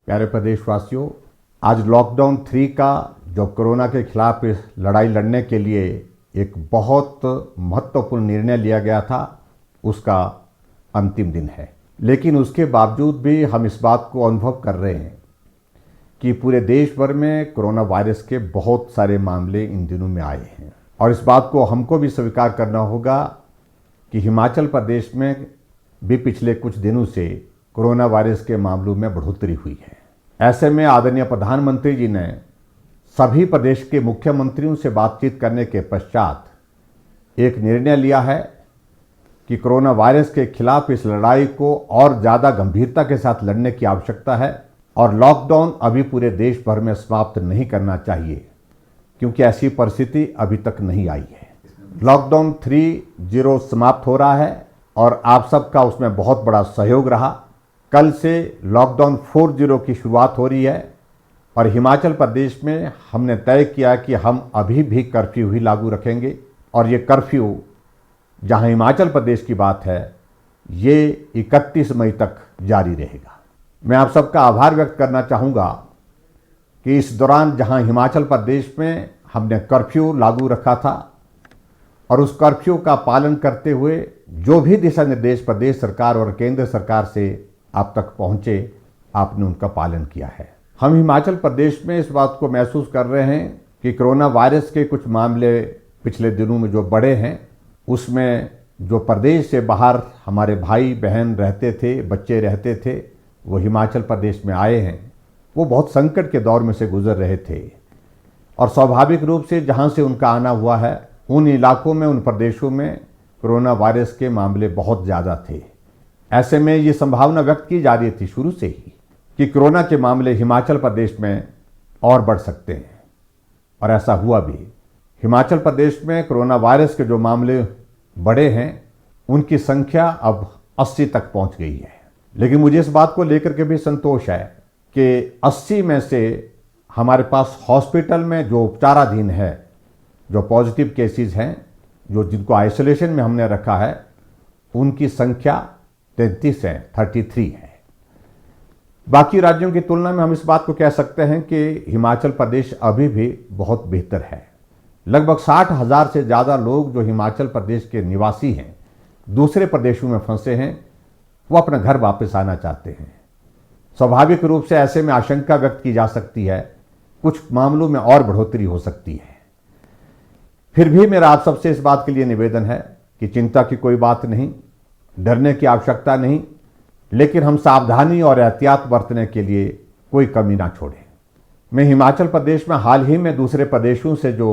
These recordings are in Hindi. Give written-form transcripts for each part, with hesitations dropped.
प्यारे प्रदेशवासियों, आज लॉकडाउन 3 का जो कोरोना के खिलाफ लड़ाई लड़ने के लिए एक बहुत महत्वपूर्ण निर्णय लिया गया था, उसका अंतिम दिन है। लेकिन उसके बावजूद भी हम इस बात को अनुभव कर रहे हैं कि पूरे देश भर में कोरोना वायरस के बहुत सारे मामले इन दिनों में आए हैं। और इस बात को हमको भी स्वीकार करना होगा कि हिमाचल प्रदेश में भी पिछले कुछ दिनों से कोरोना वायरस के मामलों में बढ़ोतरी हुई है। ऐसे में आदरणीय प्रधानमंत्री जी ने सभी प्रदेश के मुख्यमंत्रियों से बातचीत करने के पश्चात एक निर्णय लिया है कि कोरोना वायरस के खिलाफ इस लड़ाई को और ज़्यादा गंभीरता के साथ लड़ने की आवश्यकता है और लॉकडाउन अभी पूरे देश भर में समाप्त नहीं करना चाहिए, क्योंकि ऐसी परिस्थिति अभी तक नहीं आई है। लॉकडाउन 3.0 समाप्त हो रहा है और आप सबका उसमें बहुत बड़ा सहयोग रहा। कल से लॉकडाउन 4.0 की शुरुआत हो रही है और हिमाचल प्रदेश में हमने तय किया कि हम अभी भी कर्फ्यू ही लागू रखेंगे और ये कर्फ्यू जहां हिमाचल प्रदेश की बात है, ये 31 मई तक जारी रहेगा। मैं आप सबका आभार व्यक्त करना चाहूँगा कि इस दौरान जहां हिमाचल प्रदेश में हमने कर्फ्यू लागू रखा था और उस कर्फ्यू का पालन करते हुए जो भी दिशा निर्देश प्रदेश सरकार और केंद्र सरकार से आप तक पहुँचे, आपने उनका पालन किया है। हम हिमाचल प्रदेश में इस बात को महसूस कर रहे हैं कि कोरोना वायरस के कुछ मामले पिछले दिनों में जो बढ़े हैं, उसमें जो प्रदेश से बाहर हमारे भाई बहन रहते थे, बच्चे रहते थे, वो हिमाचल प्रदेश में आए हैं। वो बहुत संकट के दौर में से गुजर रहे थे और स्वाभाविक रूप से जहां से उनका आना हुआ है, उन इलाकों में, उन प्रदेशों में कोरोना वायरस के मामले बहुत ज़्यादा थे। ऐसे में ये संभावना व्यक्त की जा रही थी शुरू से ही कि कोरोना के मामले हिमाचल प्रदेश में और बढ़ सकते हैं, और ऐसा हुआ भी। हिमाचल प्रदेश में कोरोना वायरस के जो मामले बढ़े हैं, उनकी संख्या अब 80 तक पहुंच गई है। लेकिन मुझे इस बात को लेकर के भी संतोष है कि 80 में से हमारे पास हॉस्पिटल में जो उपचाराधीन है, जो पॉजिटिव केसेस हैं, जो जिनको आइसोलेशन में हमने रखा है, उनकी संख्या 33 है, 33 है। बाकी राज्यों की तुलना में हम इस बात को कह सकते हैं कि हिमाचल प्रदेश अभी भी बहुत बेहतर है। लगभग 60,000 से ज़्यादा लोग जो हिमाचल प्रदेश के निवासी हैं, दूसरे प्रदेशों में फंसे हैं, वो अपना घर वापस आना चाहते हैं। स्वाभाविक रूप से ऐसे में आशंका व्यक्त की जा सकती है कुछ मामलों में और बढ़ोतरी हो सकती है। फिर भी मेरा आप सबसे इस बात के लिए निवेदन है कि चिंता की कोई बात नहीं, डरने की आवश्यकता नहीं, लेकिन हम सावधानी और एहतियात बरतने के लिए कोई कमी ना छोड़ें। मैं हिमाचल प्रदेश में हाल ही में दूसरे प्रदेशों से जो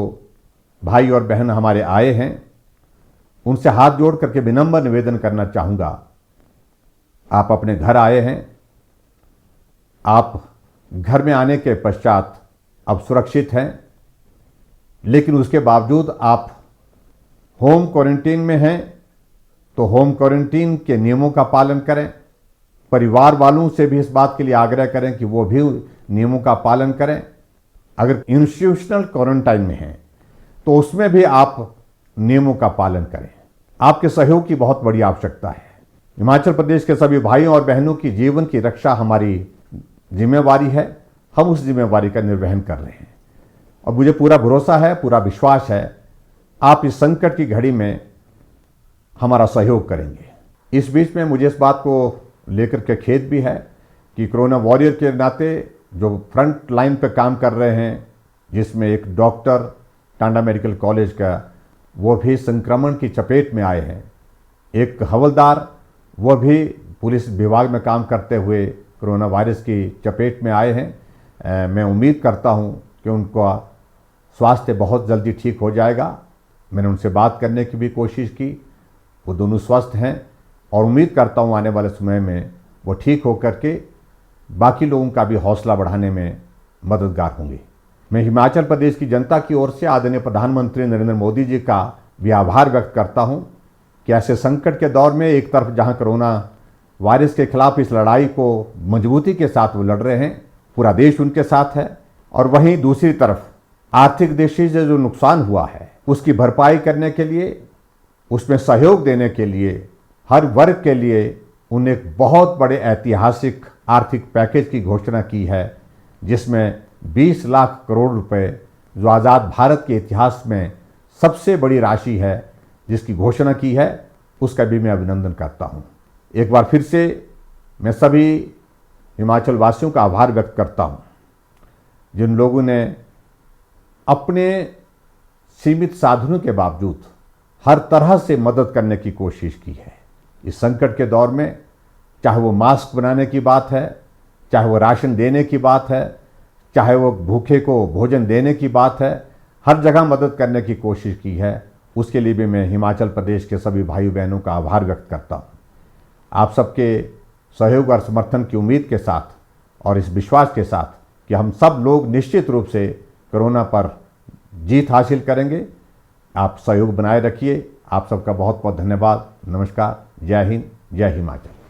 भाई और बहन हमारे आए हैं, उनसे हाथ जोड़ करके विनम्र निवेदन करना चाहूँगा। आप अपने घर आए हैं, आप घर में आने के पश्चात अब सुरक्षित हैं, लेकिन उसके बावजूद आप होम क्वारंटीन में हैं, तो होम क्वारंटीन के नियमों का पालन करें। परिवार वालों से भी इस बात के लिए आग्रह करें कि वो भी नियमों का पालन करें। अगर इंस्टीट्यूशनल क्वारंटाइन में हैं, तो उसमें भी आप नियमों का पालन करें। आपके सहयोग की बहुत बड़ी आवश्यकता है। हिमाचल प्रदेश के सभी भाइयों और बहनों की जीवन की रक्षा हमारी जिम्मेवारी है। हम उस जिम्मेवारी का निर्वहन कर रहे हैं और मुझे पूरा भरोसा है, पूरा विश्वास है, आप इस संकट की घड़ी में हमारा सहयोग करेंगे। इस बीच में मुझे इस बात को लेकर के खेद भी है कि कोरोना वॉरियर के नाते जो फ्रंट लाइन पे काम कर रहे हैं, जिसमें एक डॉक्टर टांडा मेडिकल कॉलेज का, वो भी संक्रमण की चपेट में आए हैं। एक हवलदार, वो भी पुलिस विभाग में काम करते हुए कोरोना वायरस की चपेट में आए हैं। मैं उम्मीद करता हूं कि उनका स्वास्थ्य बहुत जल्दी ठीक हो जाएगा। मैंने उनसे बात करने की भी कोशिश की, वो दोनों स्वस्थ हैं और उम्मीद करता हूं आने वाले समय में वो ठीक होकर के बाकी लोगों का भी हौसला बढ़ाने में मददगार होंगे। मैं हिमाचल प्रदेश की जनता की ओर से आदरणीय प्रधानमंत्री नरेंद्र मोदी जी का भी आभार व्यक्त करता हूं कि ऐसे संकट के दौर में एक तरफ जहां कोरोना वायरस के खिलाफ इस लड़ाई को मजबूती के साथ वो लड़ रहे हैं, पूरा देश उनके साथ है, और वहीं दूसरी तरफ आर्थिक दृष्टि से जो नुकसान हुआ है उसकी भरपाई करने के लिए, उसमें सहयोग देने के लिए हर वर्ग के लिए उन्हें एक बहुत बड़े ऐतिहासिक आर्थिक पैकेज की घोषणा की है, जिसमें 20 लाख करोड़ रुपए, जो आज़ाद भारत के इतिहास में सबसे बड़ी राशि है, जिसकी घोषणा की है, उसका भी मैं अभिनंदन करता हूँ। एक बार फिर से मैं सभी हिमाचल वासियों का आभार व्यक्त करता हूँ, जिन लोगों ने अपने सीमित साधनों के बावजूद हर तरह से मदद करने की कोशिश की है। इस संकट के दौर में चाहे वो मास्क बनाने की बात है, चाहे वो राशन देने की बात है, चाहे वो भूखे को भोजन देने की बात है, हर जगह मदद करने की कोशिश की है। उसके लिए भी मैं हिमाचल प्रदेश के सभी भाई बहनों का आभार व्यक्त करता हूँ। आप सबके सहयोग और समर्थन की उम्मीद के साथ और इस विश्वास के साथ कि हम सब लोग निश्चित रूप से कोरोना पर जीत हासिल करेंगे, आप सहयोग बनाए रखिए। आप सबका बहुत बहुत धन्यवाद। नमस्कार। जय हिंद, जय हिमाचल।